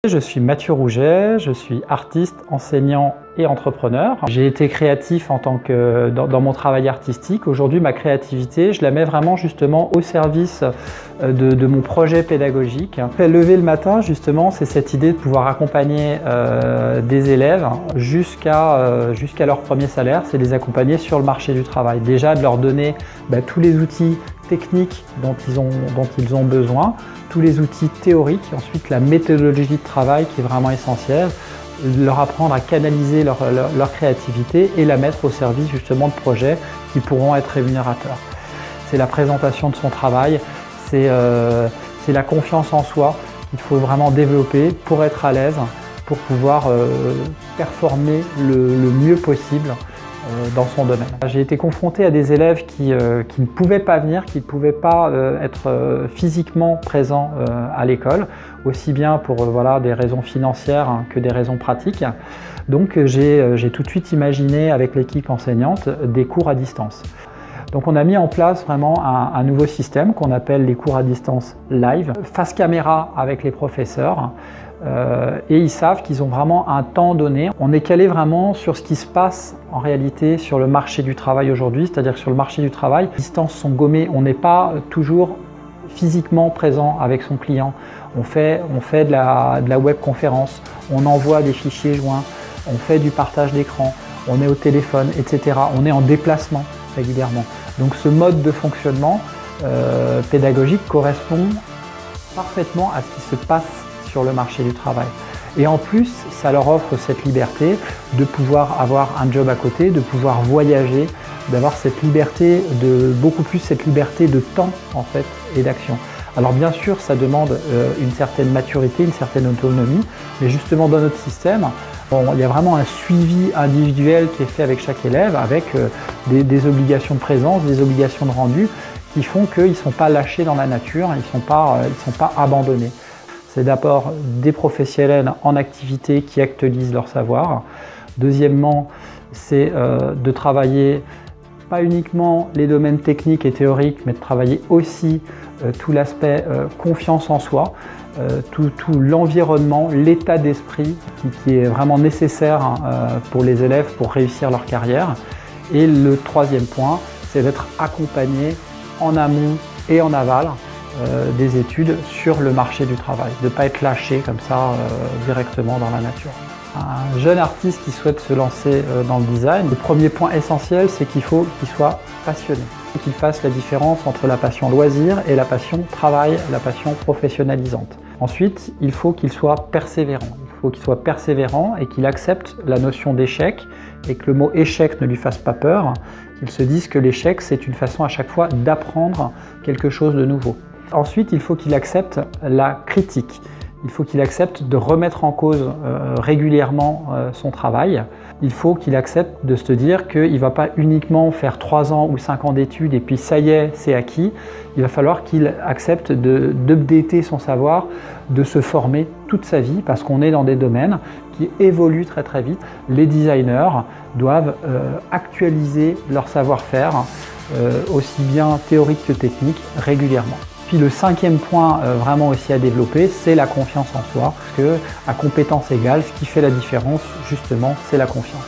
Je suis Mathieu Rouget, je suis artiste, enseignant et entrepreneur. J'ai été créatif dans mon travail artistique. Aujourd'hui, ma créativité, je la mets vraiment justement au service de mon projet pédagogique. Lever le matin, justement, c'est cette idée de pouvoir accompagner des élèves jusqu'à leur premier salaire, c'est de les accompagner sur le marché du travail. Déjà, de leur donner tous les outils techniques dont ils ont besoin, tous les outils théoriques, ensuite la méthodologie de travail qui est vraiment essentielle, leur apprendre à canaliser leur créativité et la mettre au service justement de projets qui pourront être rémunérateurs. C'est la présentation de son travail, c'est la confiance en soi qu'il faut vraiment développer pour être à l'aise, pour pouvoir performer le mieux possible dans son domaine. J'ai été confronté à des élèves qui ne pouvaient pas venir, qui ne pouvaient pas être physiquement présents à l'école, aussi bien pour des raisons financières que des raisons pratiques. Donc j'ai tout de suite imaginé avec l'équipe enseignante des cours à distance. Donc on a mis en place vraiment un nouveau système qu'on appelle les cours à distance live, face caméra avec les professeurs. Et ils savent qu'ils ont vraiment un temps donné. On est calé vraiment sur ce qui se passe en réalité sur le marché du travail aujourd'hui, c'est-à-dire que sur le marché du travail, les distances sont gommées, on n'est pas toujours physiquement présent avec son client. On fait de la webconférence, on envoie des fichiers joints, on fait du partage d'écran, on est au téléphone, etc. On est en déplacement régulièrement. Donc ce mode de fonctionnement pédagogique correspond parfaitement à ce qui se passe sur le marché du travail. Et en plus, ça leur offre cette liberté de pouvoir avoir un job à côté, de pouvoir voyager, d'avoir cette liberté beaucoup plus cette liberté de temps en fait et d'action. Alors bien sûr, ça demande une certaine maturité, une certaine autonomie, mais justement dans notre système, il y a vraiment un suivi individuel qui est fait avec chaque élève, avec des obligations de présence, des obligations de rendu, qui font qu'ils ne sont pas lâchés dans la nature, ils ne sont pas abandonnés. C'est d'abord des professionnels en activité qui actualisent leur savoir. Deuxièmement, c'est de travailler pas uniquement les domaines techniques et théoriques, mais de travailler aussi tout l'aspect confiance en soi, tout l'environnement, l'état d'esprit qui est vraiment nécessaire pour les élèves pour réussir leur carrière. Et le troisième point, c'est d'être accompagné en amont et en aval des études sur le marché du travail, de ne pas être lâché comme ça directement dans la nature. Un jeune artiste qui souhaite se lancer dans le design, le premier point essentiel, c'est qu'il faut qu'il soit passionné, qu'il fasse la différence entre la passion loisir et la passion travail, la passion professionnalisante. Ensuite, il faut qu'il soit persévérant. Il faut qu'il soit persévérant et qu'il accepte la notion d'échec et que le mot échec ne lui fasse pas peur, qu'il se dise que l'échec, c'est une façon à chaque fois d'apprendre quelque chose de nouveau. Ensuite, il faut qu'il accepte la critique. Il faut qu'il accepte de remettre en cause régulièrement son travail. Il faut qu'il accepte de se dire qu'il ne va pas uniquement faire 3 ans ou 5 ans d'études et puis ça y est, c'est acquis. Il va falloir qu'il accepte d'updater son savoir, de se former toute sa vie parce qu'on est dans des domaines qui évoluent très très vite. Les designers doivent actualiser leur savoir-faire, aussi bien théorique que technique, régulièrement. Puis le cinquième point vraiment aussi à développer, c'est la confiance en soi, parce que à compétence égale, ce qui fait la différence justement, c'est la confiance.